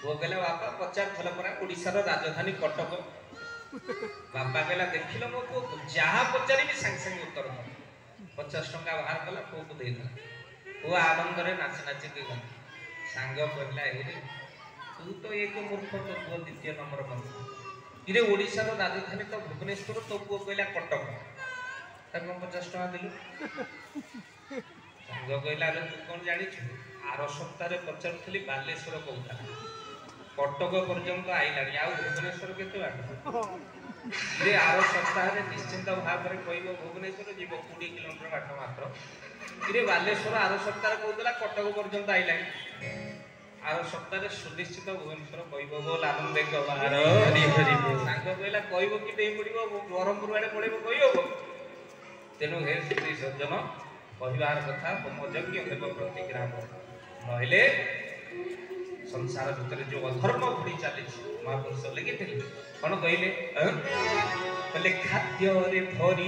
पुओ कहला बापा पचार परा ओडिशार राजधानी कटक बापा कहला देखिल मो पुओ जहाँ पचारि सांगे सांगे उत्तर दे 50 टंका बाहर कला पुओ को देला पुओ आनंद रे नाच नाच के गला सांग कहला हे तू तो एक मूर्ख तो पुओ द्वितीय नंबर बन इरे ओडिशार राजधानी तो भुवनेश्वर तो पुओ कहला कटक तक 50 टंका दिलु सांग कहला रे तू कोन जानि छु आर सप्ताह रे पचारथली बालेश्वर कहता कटक पर्यंत आइलानी आ भुवनेश्वर केते बाट रे आर सप्ताह रे निश्चिंत भाव रे कहबो भुवनेश्वर जीव 20 किलोमीटर बाट मात्र रे बालेश्वर आर सप्ताह रे कहतला कटक पर्यंत आइलानी आर सप्ताह रे सुनिश्चित भुवनेश्वर कहबो बोल आनंद के बाहर हरि हरि सांग कहला कहबो कि देई पड़िबो बरमपुर आडे पड़िबो कहबो तेनु हे श्री सज्जन कहबार कथा होमयज्ञ हेब प्रतिग्राम नहिले संसार भीतर जो अधर्म घुड़ी चली महापुरुष लगे कौन कहले खाद्य रे भरी